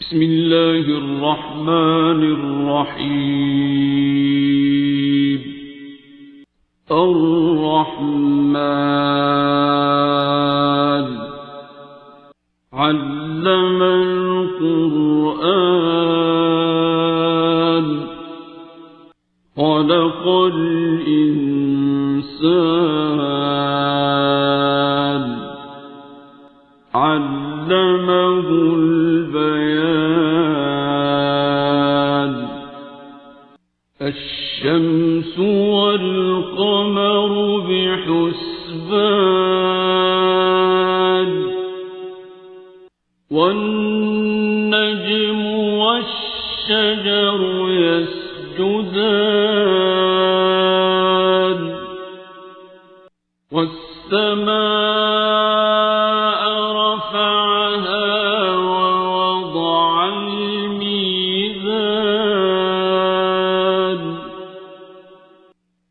بسم الله الرحمن الرحيم. الرحمن علم القرآن خلق الإنسان علمه البيان. الشمس والقمر بحسبان والنجم والشجر يسجدان والسماء رفعها ووضع الميزان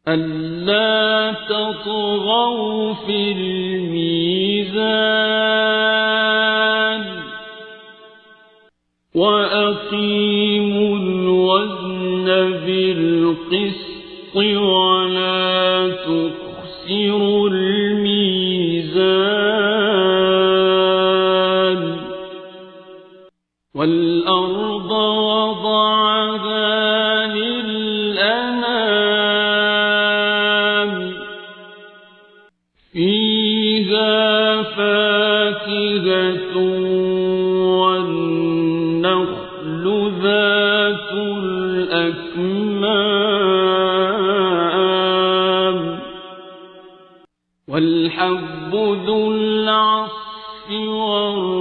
ألا تطغوا في الميزان وأقيموا الوزن بالقسط ولا تخسروا الميزان. والأرض وضعها للأنام فيها فاكهة والنخل ذات الأكمام والحب ذو العصف والريحان.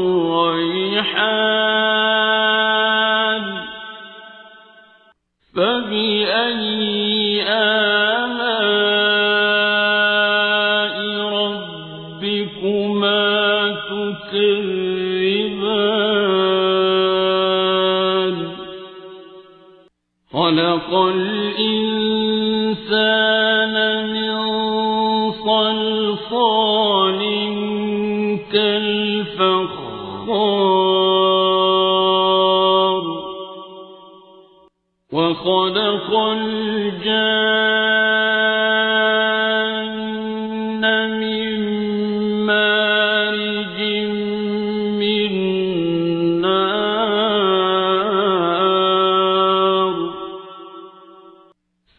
فبأي آلاء ربكما تكذبان. خلق الإنسان من صلصال كالفخار وخلق الجان من مارج من نار.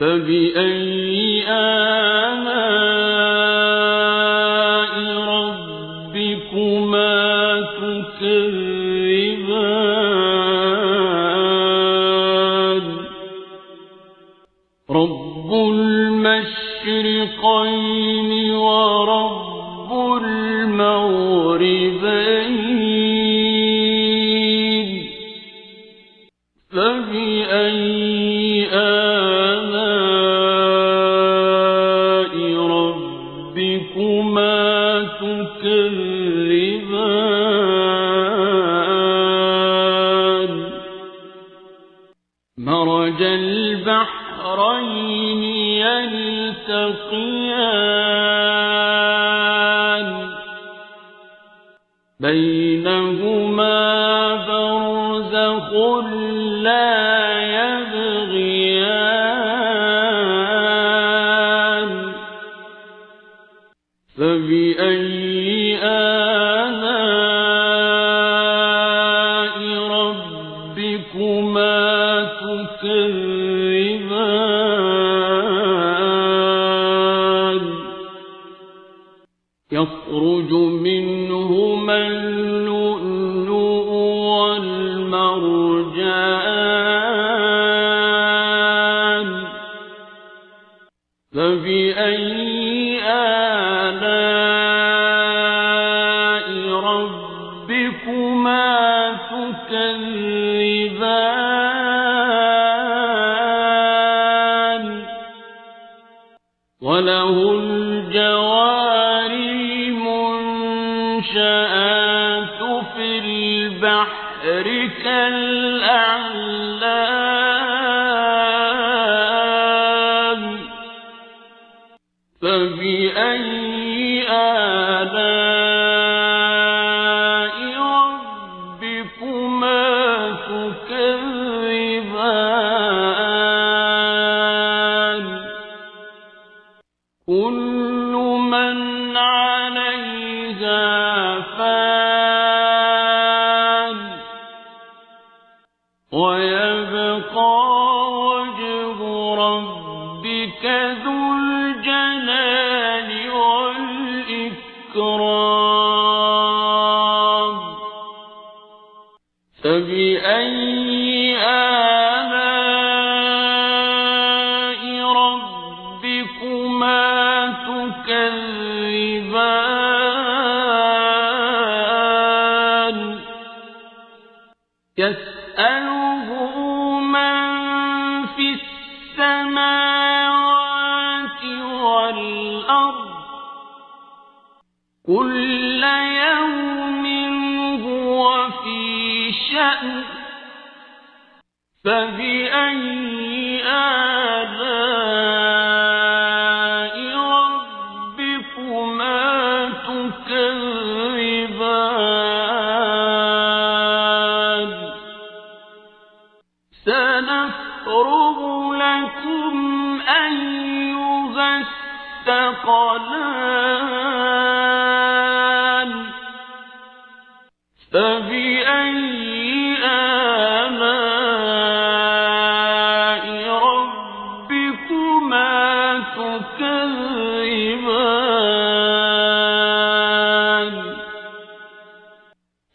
فبأي آلاء ربكما تكذبان. رب المشرقين ورب المغربين. فبأي آلاء ربكما تكذبان. مرج البحرين يلتقيان بينهما برزخ لا يبغيان. فبأي آلاء ربكما تكذبان. يخرج منهما اللؤلؤ والمرجان. فبأي آلاء ربكما تكذبان. وله الجوار المنشآت في البحر كالأعلام. فبأي آلاء ربكما تكذبان. ويبقى وجه ربك ذو الجلال والإكرام فبأي آلاء ربكما تكذبان يسأله من في السماوات والأرض كل يوم هو في شأن فبأي آلاء ربكما تكذبان سنفرغ لكم أيها الثقلان فبأي آلاء ربكما تكذبان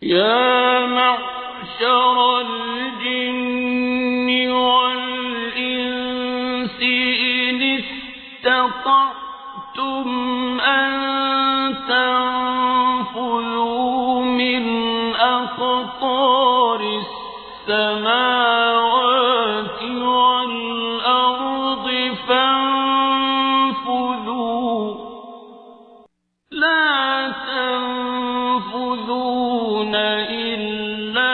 يا معشر الجن والإنس إن استطعتم أن تنفذوا من أقطار السماوات والأرض فانفذوا لا تنفذون إلا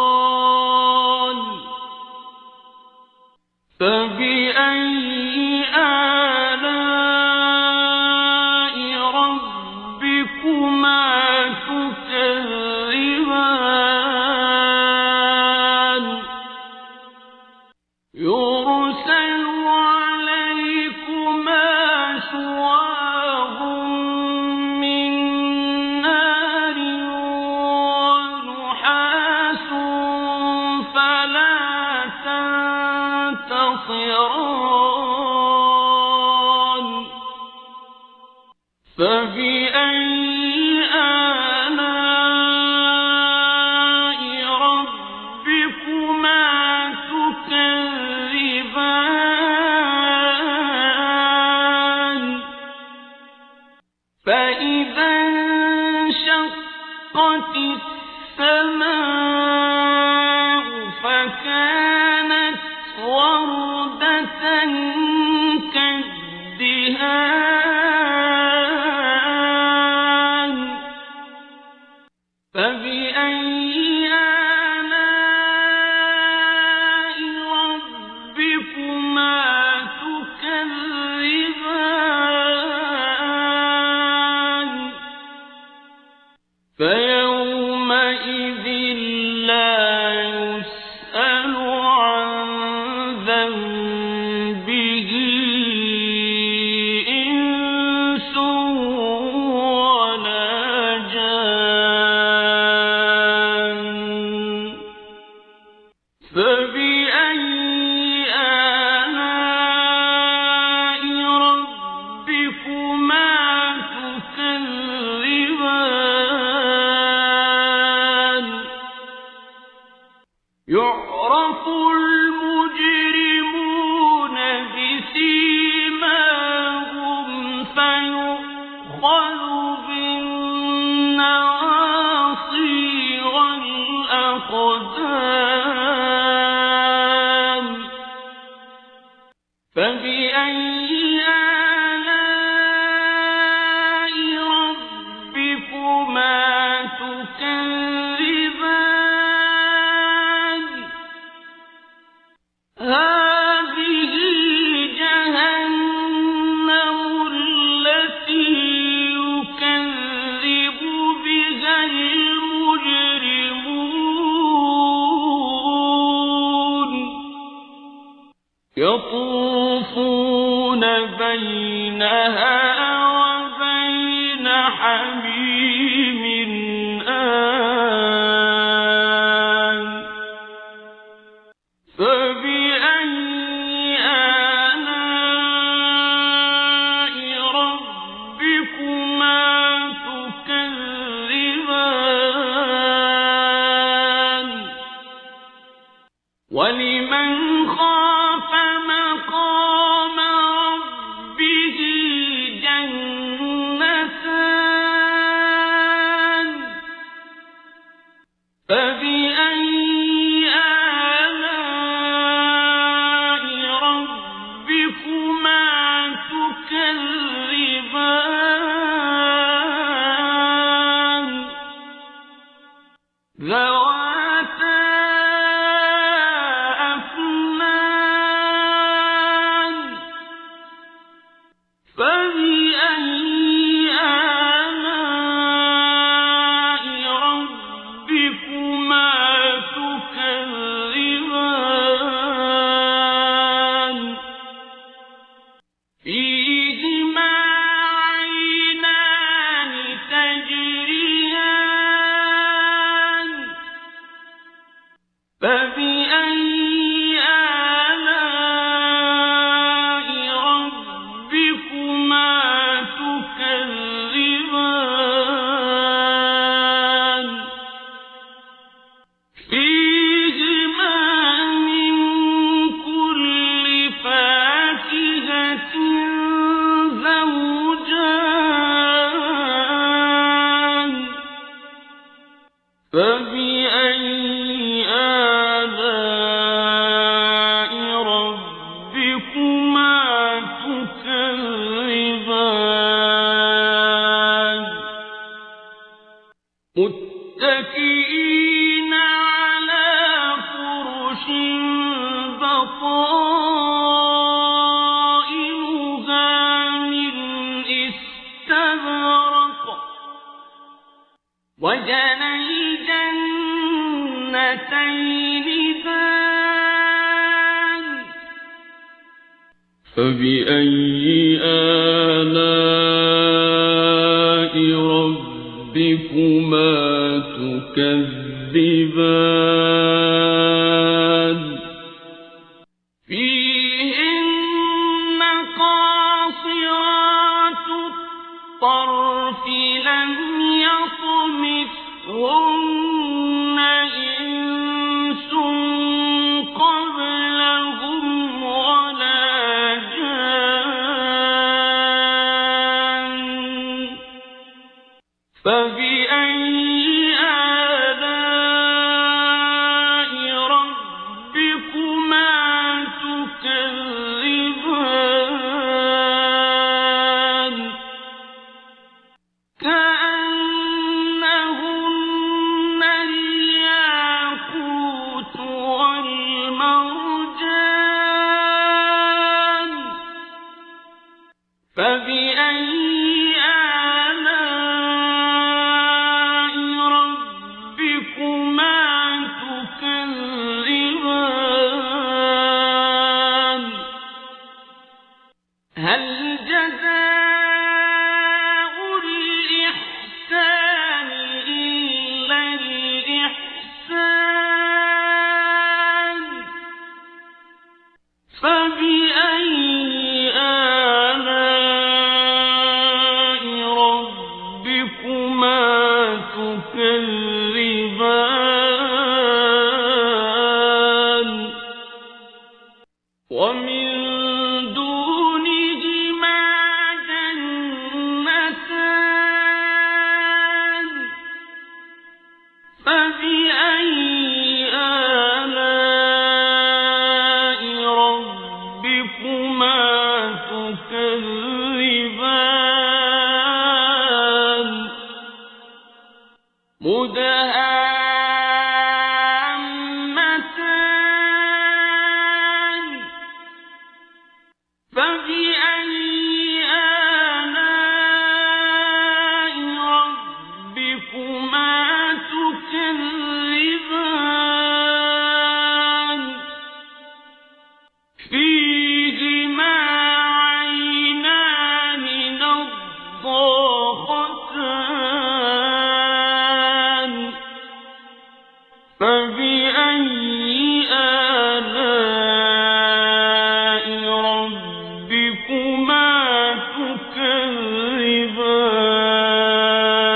بسلطان فبأي آلاء ربكما تكذبان يرسل عليكما شواظ من نار ونحاس فلا تنتصران فبأي آلاء ربكما تكذبان فإذا انشقت السماء فكانت وردة كالدهان فبأي آلاء ربكما تكذبان فيومئذ لا يسأل عن ذنبه إنس ولا جان فبأي آلاء ربكما تكذبان يعرف المجرمون بسيماهم فيؤخذ بالنواصي والأقدام فبأي آلاء ربكما تكذبان هذه جهنم التي يكذب بها المجرمون يطوفون بينها وبين حميم آن ولمن خاف مقام ربه جنتان فبأي آلاء ربكما تكذبان ذواتا أفنان فبأي آلاء ربكما تكذبان فيهما عينان تجريان فبأي آلاء ربكما تكذبان فيهما من كل فاكهة زوجان فبأي آلاء ربكما تكذبان متكئين على فرش بطائنها من استبرق وجنى الجنتين دان فبأي آلاء ربكما تكذبان فيهن قاصرات الطرف لم يطمثهن إنس قبلهم ولا جان فبأي آلاء ربكما تكذبان كأنهن الياقوت والمرجان فبأي آلاء ربكما تكذبان هل جزاء الإحسان إلا الإحسان فبأي آلاء ربكما تكذبان ومن دونهما جنتان فبأي آلاء ربكما تكذبان مدهامتان فبأي آلاء ربكما تكذبان فيهما عينان نضاختان فبأي آلاء ربكما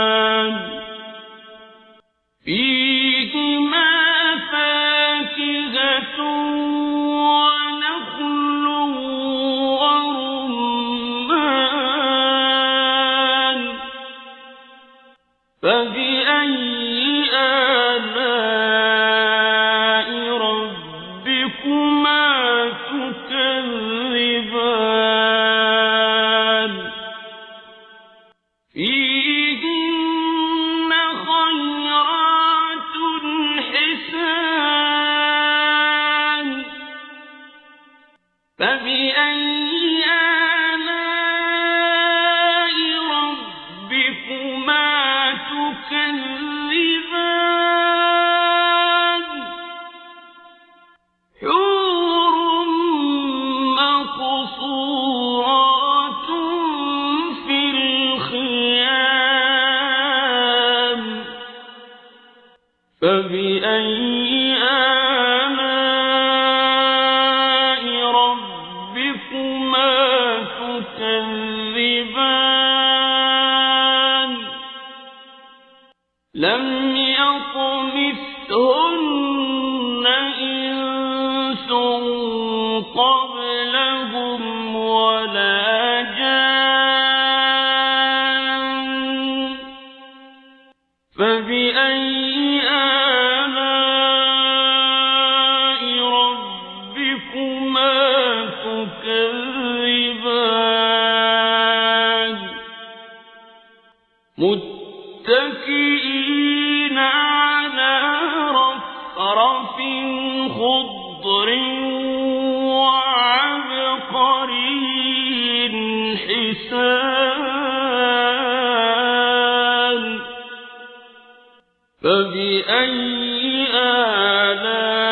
تكذبان فيهما فاكهة فبأي آلاء ربكما تكذبان لم يطمثهن إنس قبلهم ولا جان فبأي آلاء ربكما تكذبان متكئين على رفرف خضر وعبقري حسان فبأي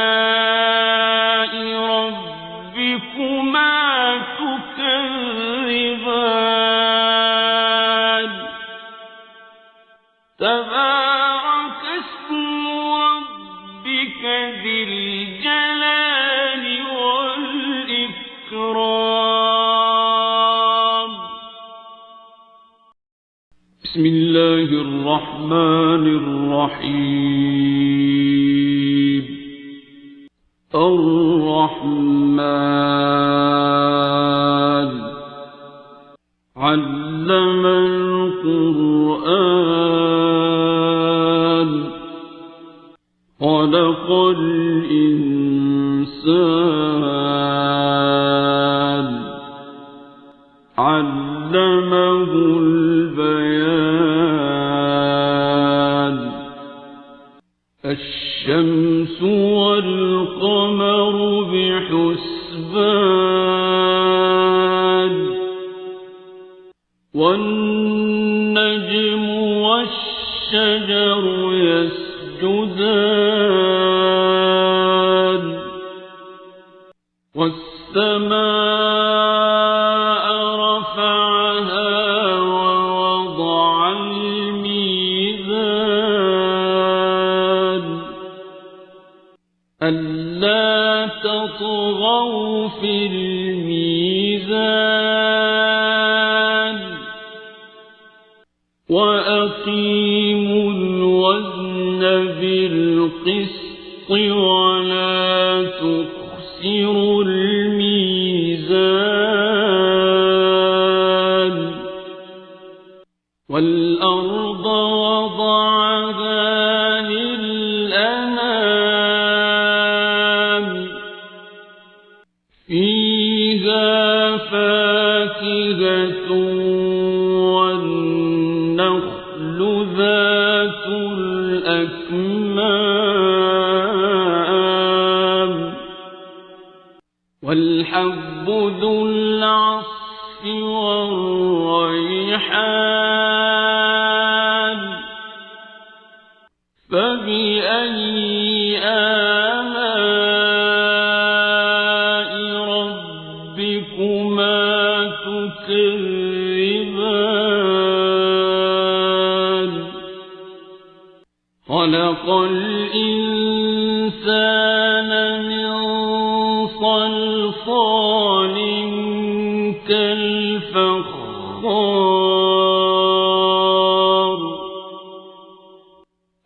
آلاء ربكما تكذبان تبارك اسم ربك ذي الجلال والإكرام بسم الله الرحمن الرحيم الرحمن علم القرآن خلق الإنسان علمه البيان الشمس والقمر بحسبان والنجم والشجر يسجدان والسماء رفعها ووضع الميزان ألا تطغوا في الميزان وأقيموا الوزن بالقسط ولا تخسروا الميزان والأرض وضعها للأنام فيها فاكهة والنخل ذات الأكمام والحب ذو العصف والريحان فبأي آلاء ربكما تكذبان خلق الإنسان من صلصال كالفخار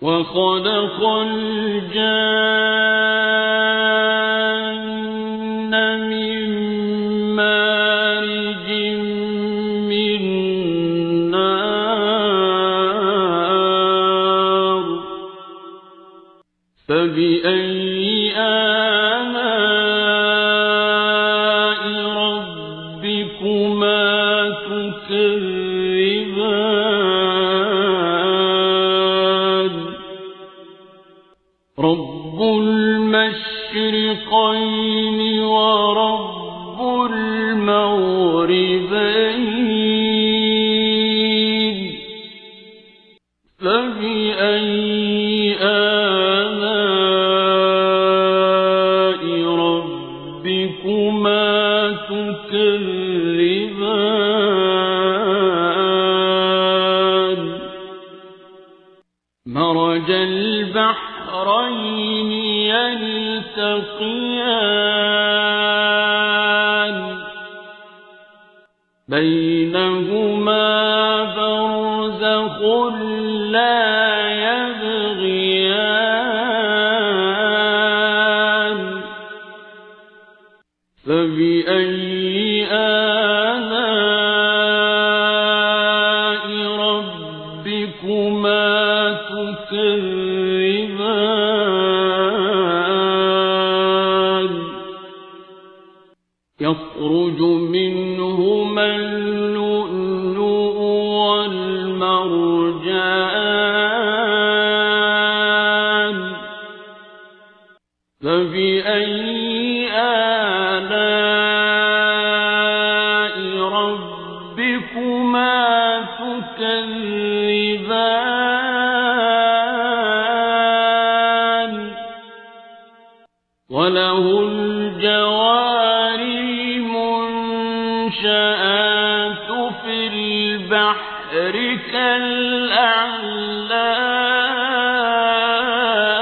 وخلق الجان من مارج من نار فبأي آلاء ربكما تكذبان رب المشرقين ورب المغربين فبأي آلاء ربكما تكذبان مرج البحرين يلتقيان بينهما برزخ لا يبغيان فبأي آلاء ربكما تكذبان يخرج منهما اللؤلؤ والمرجان فبأي آلاء ربكما تكذبان وله الجوار المنشآت في البحر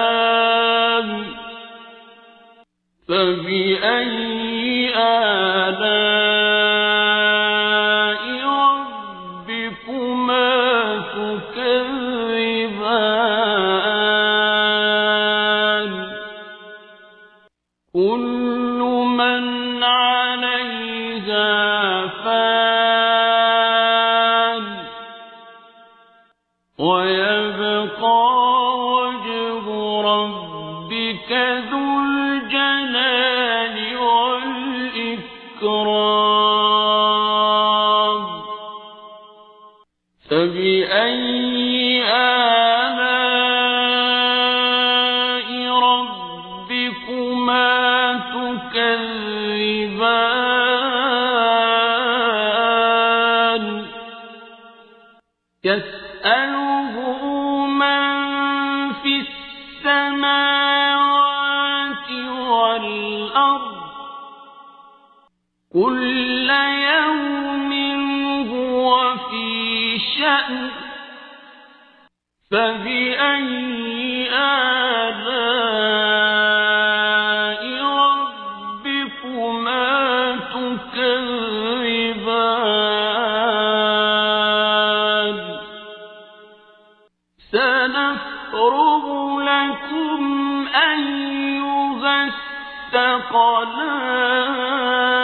كالأعلام فبأي آلاء ربكما تكذبان كل من عليها فان ويبقى وجه ربك ذو الجلال والإكرام فبأي آلاء ربكما تكذبان يسأله من في السماوات والأرض كل يوم هو في شأن فبأي آلاء ربكما تكذبان سنفرغ لكم أيها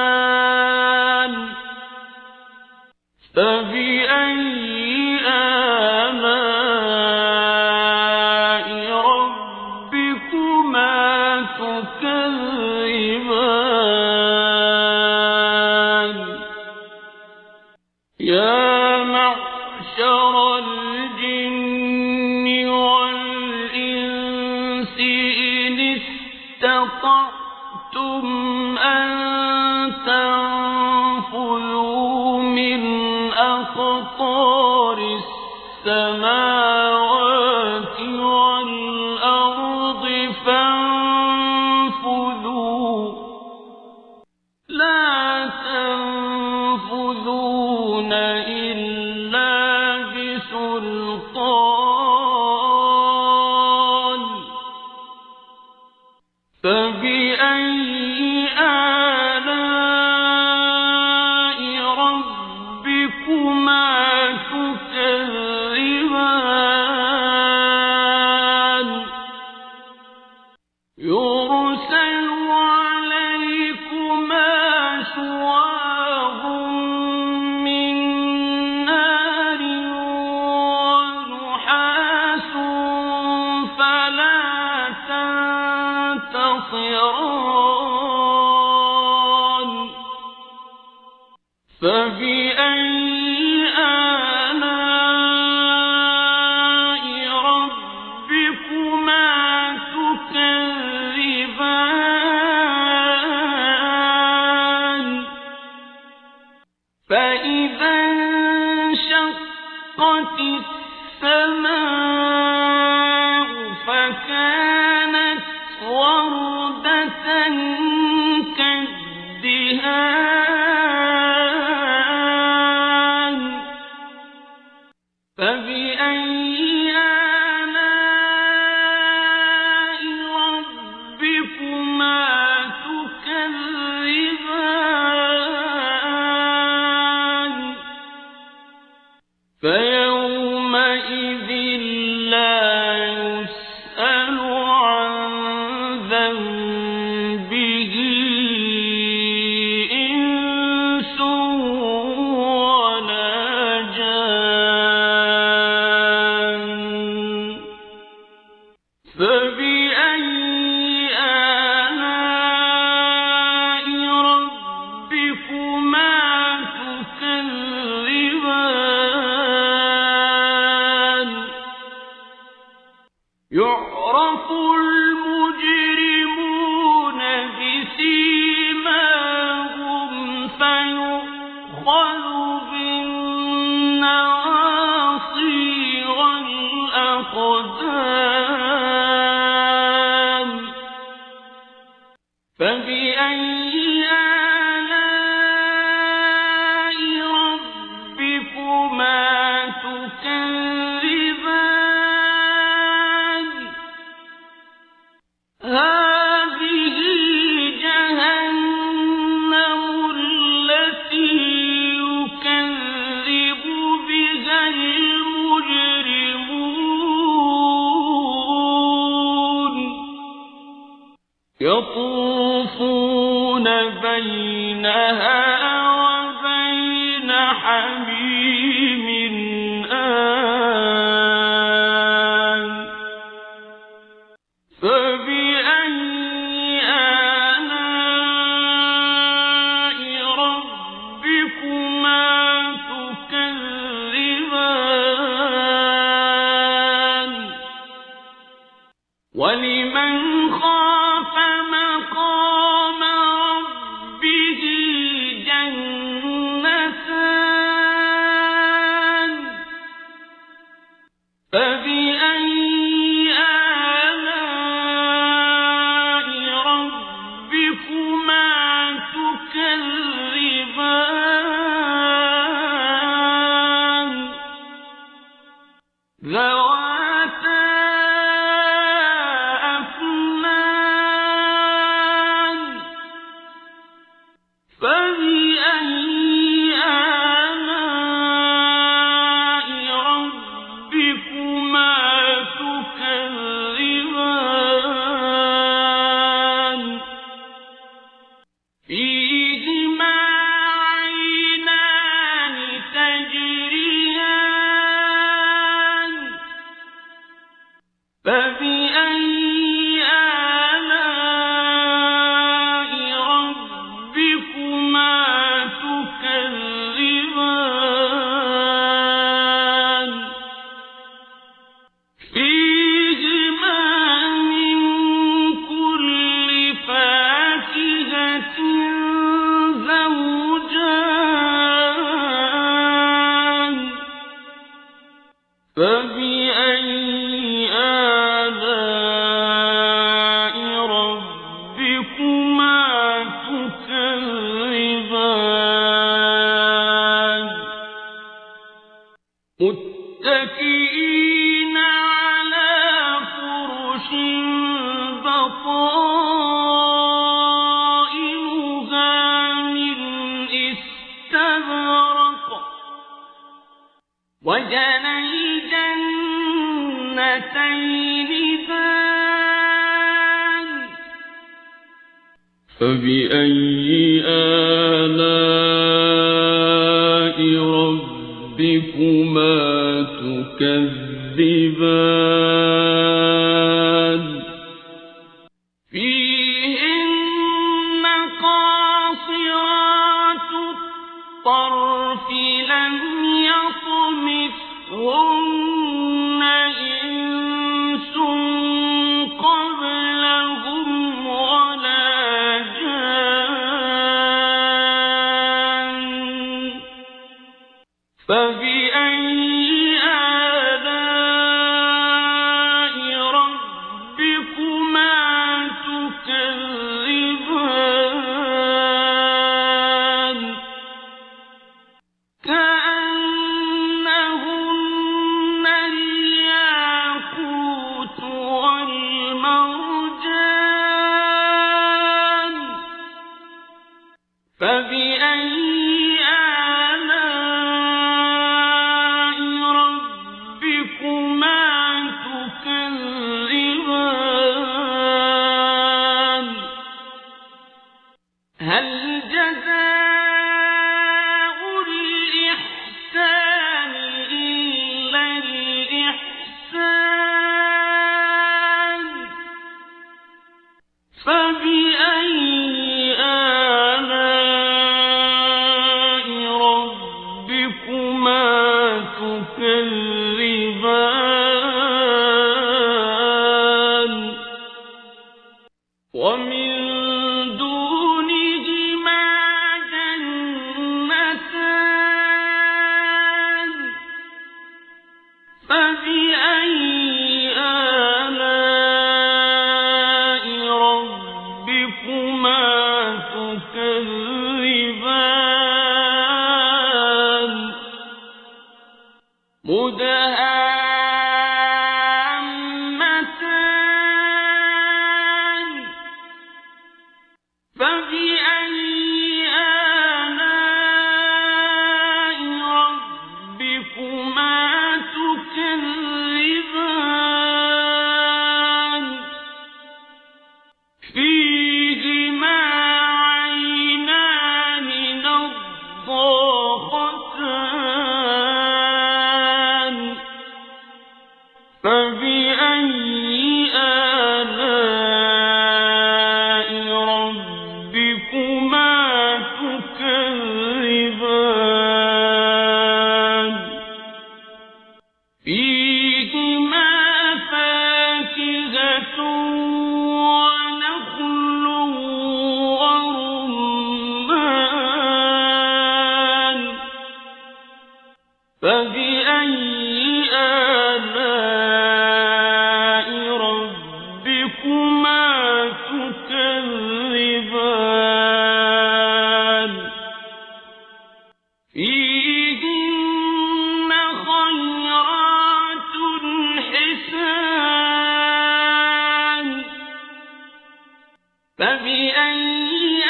الثقلان فبأي آلاء ربكما تكذبان يا معشر الجن والإنس إن استطعتم أن تنفذوا من أقطار السماوات والأرض فانفذوا لا تنفذون إلا بسلطان فبأي آلاء ربكما تكذبان يرسل عليكما شواظ من نار ونحاس فلا تنتصران فبأي آلاء ربكما تكذبان فإذا انشقت السماء فكانت وردة كالدهان فبأي آلاء فبأي آلاء ربكما تكذبان يعرف المجرمون بسيماهم فيؤخذ بالنواصي والأقدام فبأي آلاء ربكما تكذبان هذه جهنم التي يكذب بها المجرمون يطوفون بينها وبين حميم آن فبأي آلاء ربكما تكذبان ولمن خاف مقام ربه جنتان فبأي آلاء ربكما تكذبان ذواتا أفنان فبأي آلاء ربكما تكذبان فيهما عينان تجريان فبأي آلاء ربكما تكذبان فيهما من كل فاكهة زوجان فبأي آلاء ربكما تكذبان متكئين على فرش بطائنها من استبرق وجنى الجنتين دان فبأي آلاء ربكما تكذبان فيهن قاصرات الطرف لم يطمثهن إنس قبلهم ولا جان فبأي آلاء فبأي آلاء ربكما تكذبان ومن دونهما جنتان فبأي آلاء ربكما تكذبان مدهامتان فبأي آلاء ربكما تكذبان فيهما عينان نضاختان فبأي آلاء ربكما تكذبان فيهما فاكهة ونخل ورمان فبأي آلاء ربكما تكذبان فيهن خيرات حسان فبأي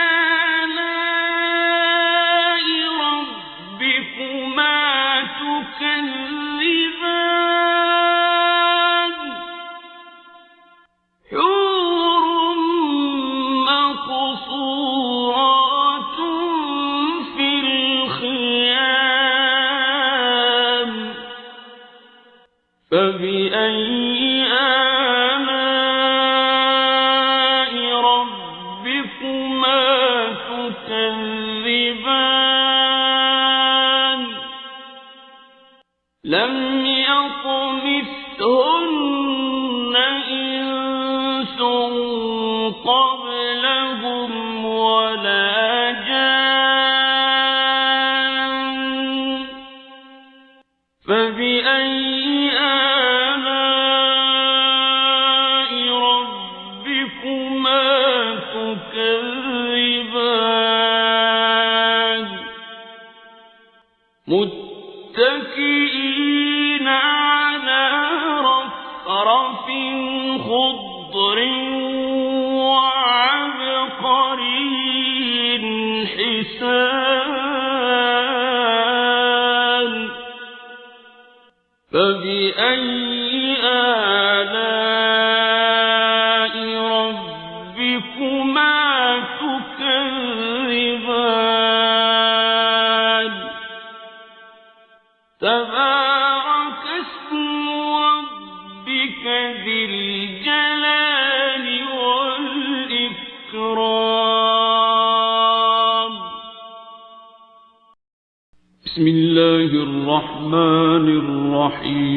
آلاء ربكما تكذبان حور مقصورات في الخيام فبأي آلاء ربكما تكذبان لم يطمثهن إنس قبلهم ولا جان فبأي آلاء ربكما تكذبان متكئين على رفرف خضر وعبقري حسان فبأي آلاء ربكما تكذبان تبارك اسم ربك ذي الجلال والإكرام بسم الله الرحمن الرحيم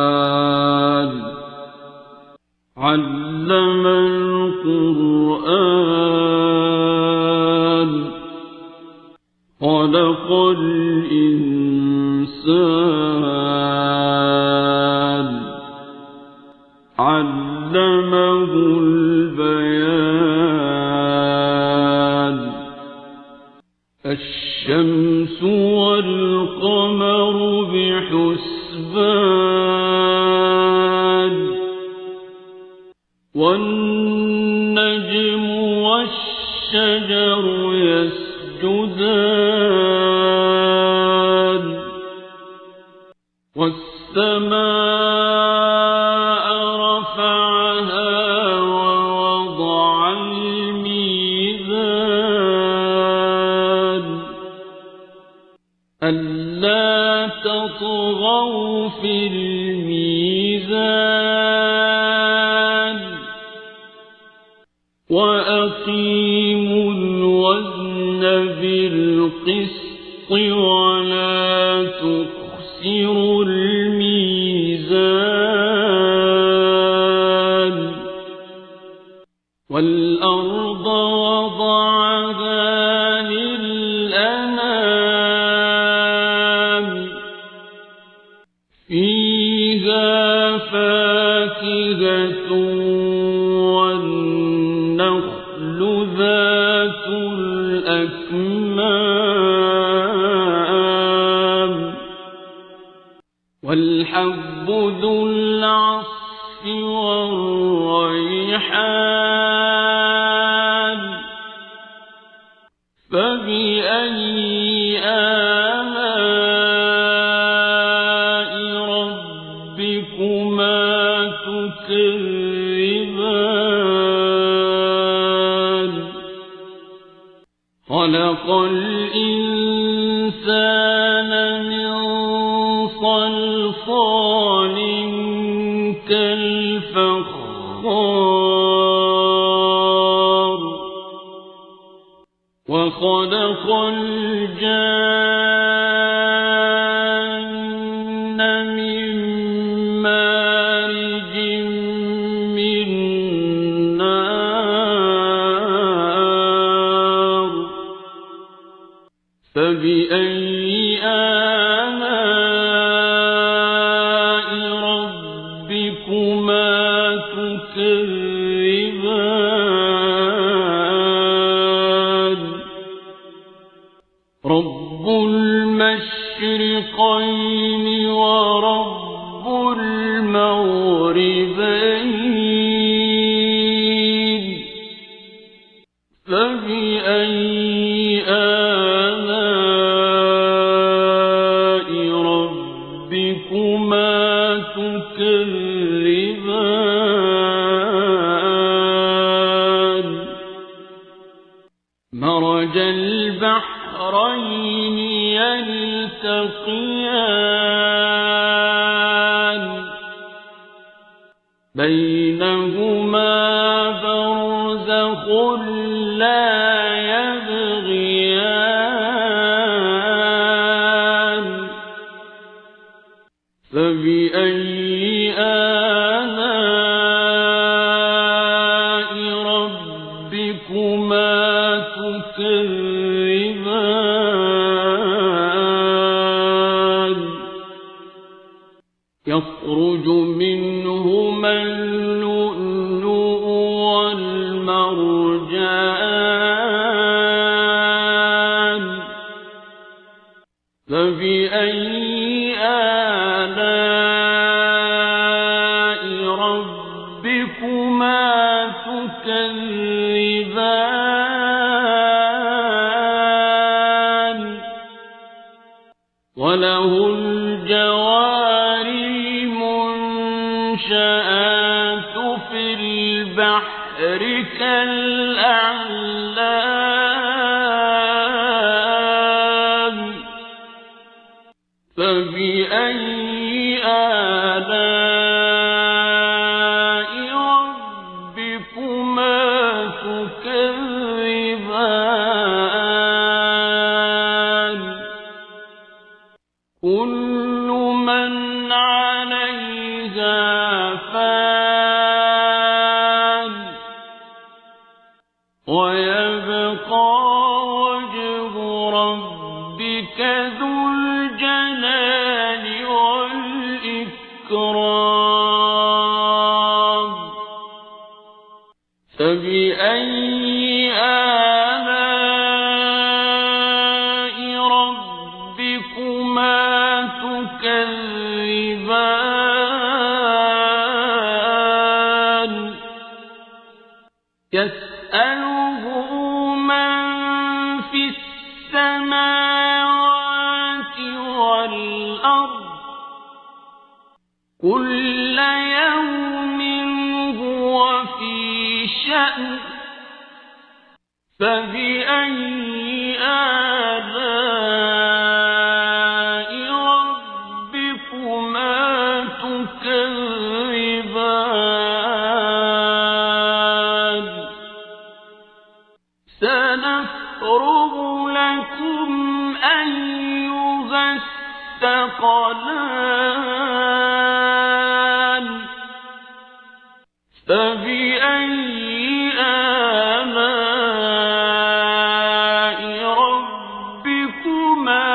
الرحمن علم القرآن خلق الإنسان علمه البيان الشمس والقمر بحسبان والنجم والشجر يسجدان والسماء رفعها ووضع الميزان ألا تطغوا في الميزان وأقيموا الوزن بالقسط ولا تخسروا الميزان والأرض وضعها للأنام فيها فاكهة والنخل ذات الأكمام والحب ذو العصف والريحان فبأي آلاء ربكما تكذبان خلق الإنسان من صلصال كالفخار وخلق الجان من مارج من نار فبأي آلاء ربكما تكذبان رب المشرقين ورب المغربين فبأي آلاء ربكما تكذبان مرج البحرين يلتقيان بينهما برزخ لا يبغيان فبأي آلاء ربكما تكذبان يخرج منهما اللؤلؤ والمرجان فبأي آلاء ربكما تكذبان وله الجوار المنشآت في البحر كالأعلام فبأي آلاء ربكما تكذبان كل من عليها فان ويبقى وجه ربك ذو الجلال والإكرام فبأي آلاء ربكما تكذبان يسأله من في السماوات والأرض كل يوم هو في شأن فبأي آلاء ربكما الثقلان فبأي آلاء ربكما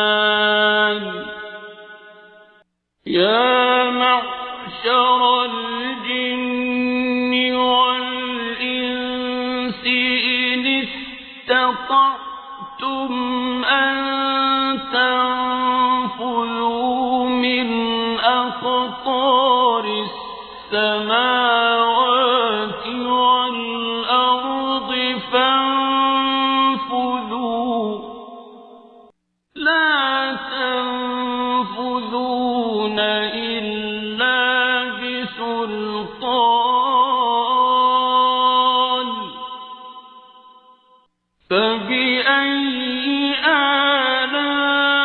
تكذبان يا معشر الجن والإنس إن استطعتم أن تنفذوا من أقطار السماوات والأرض فانفذوا لا تنفذون إلا بسلطان فبأي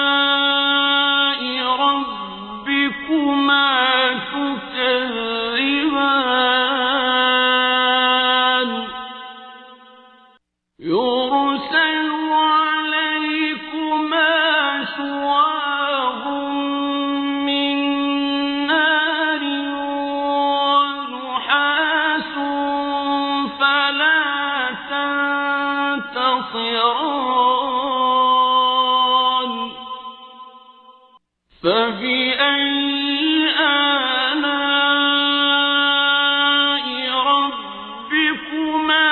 آلاء ربكما تكذبان يرسل عليكما شواظ من نار ونحاس فلا تنتصران فبأي آلاء ربكما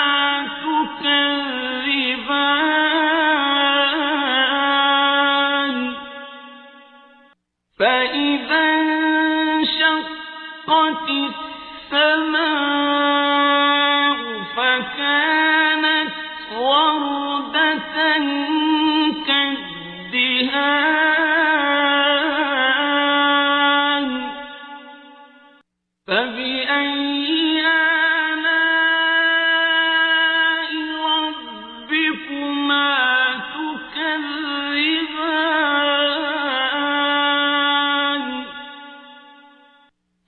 تكذبان فإذا انشقت السماء فكانت وردة كالدهان فبأي آلاء ربكما تكذبان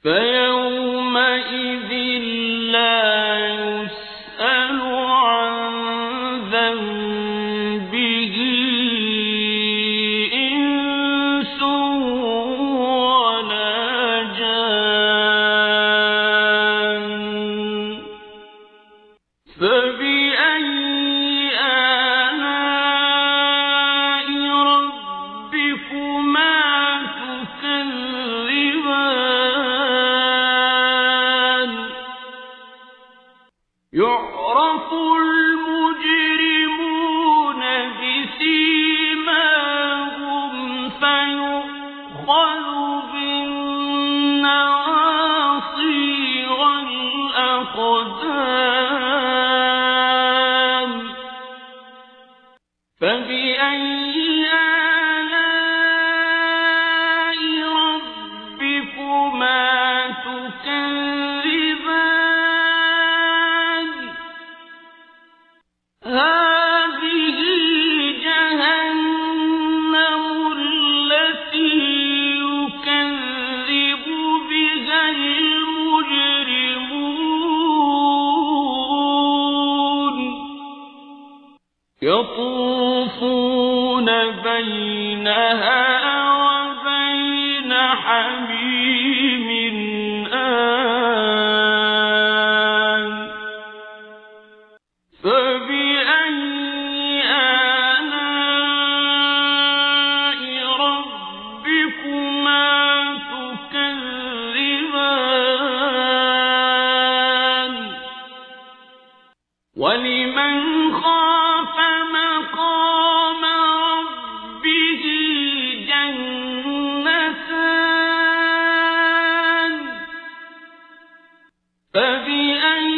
فيومئذ لا يسأل عن ذنبه إنس ولا جان فبأي آلاء ربكما تكذبان يعرف المجرمون بسيماهم فيؤخذ بالنواصي والأقدام فبأي آلاء ربكما تكذبان هذه جهنم التي يكذب بها المجرمون يطوفون بينها وبين حميم آن فبأي آلاء ربكما تكذبان ولمن خاف مقام ربه جنتان فبأي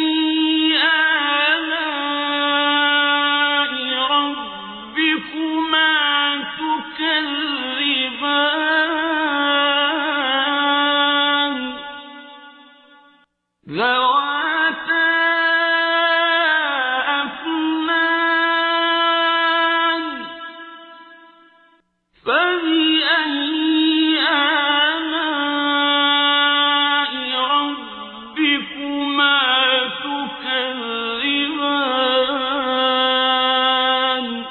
آلاء ربكما تكذبان ذواتا أفنان فبأي آلاء ربكما تكذبان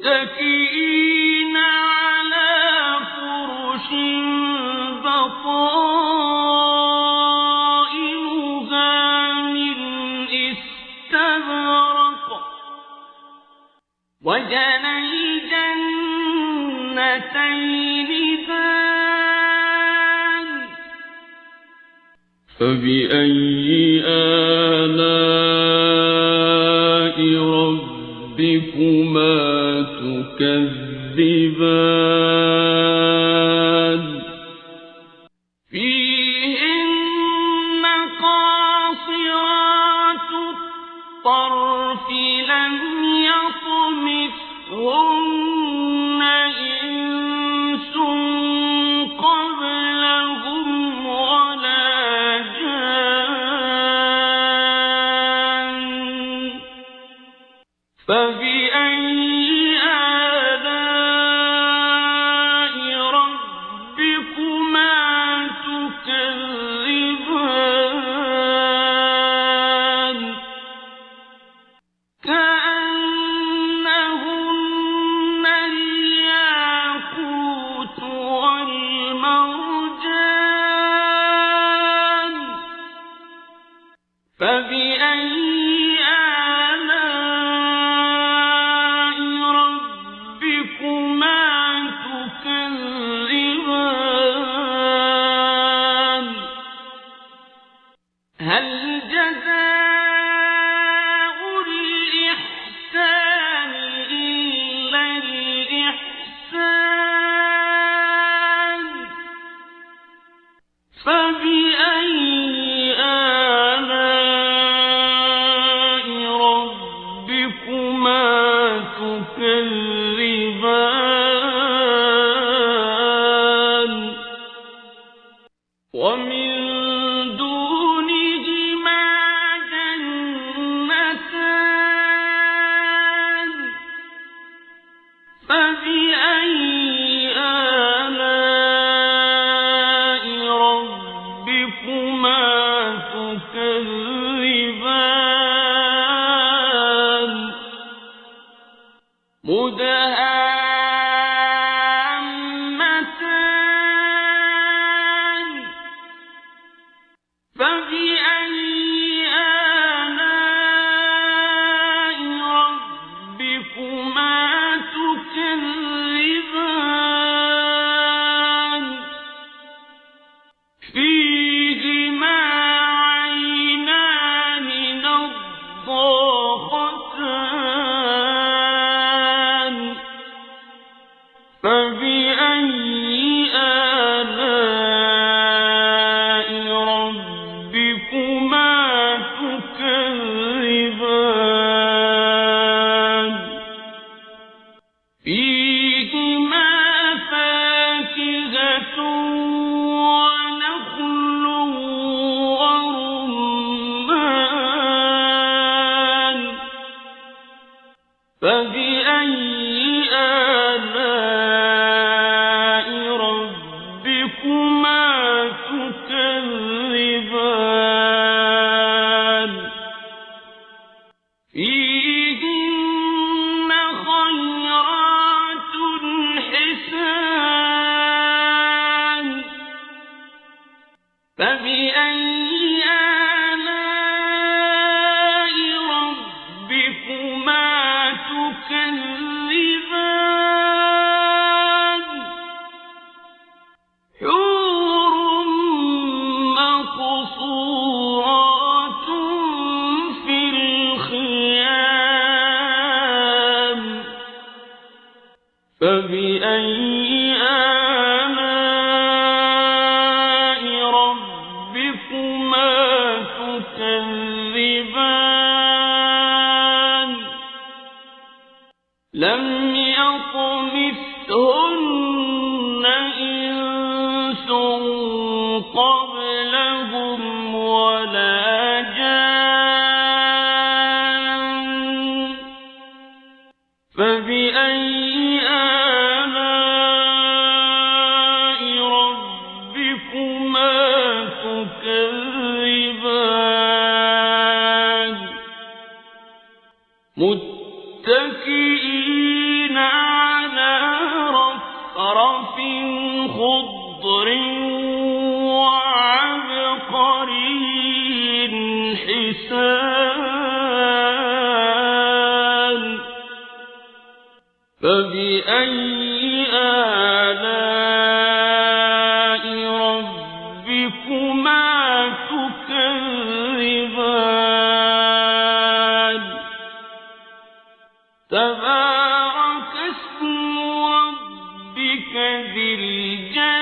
متكئين على فرش بطائنها من استبرق وجنى الجنتين دان فبأي آلاء ربكما تكذبان فيهن قاصرات الطرف لم يطمثهن إنس قبلهم ولا جان فبأي آلاء ربكما تكذبان كأنهن الياقوت والمرجان فبأي آلاء ربكما تكذبان هل جزاء الإحسان إلا الإحسان فبأي آلاء ربكما تكذبان ومن دونهما جنتان فبأي آلاء ربكما تكذبان مدهامتان فبأي آلاء ربكما تكذبان فيهما عينان نضاختان فبأي آلاء ربكما تكذبان فيهما فاكهة ونخل ورمان فبأي آلاء ربكما تكذبان فيهن خيرات حسان فبأي آلاء ربكما تكذبان حور مقصورات في الخيام فبأي آلاء ربكما تكذبان لم يطمثهن إنس قبلهم ولا جان فبأي آلاء ربكما تكذبان متكئين لسان فبأي آلاء ربكما تكذبان تبارك اسم ربك ذي الجلال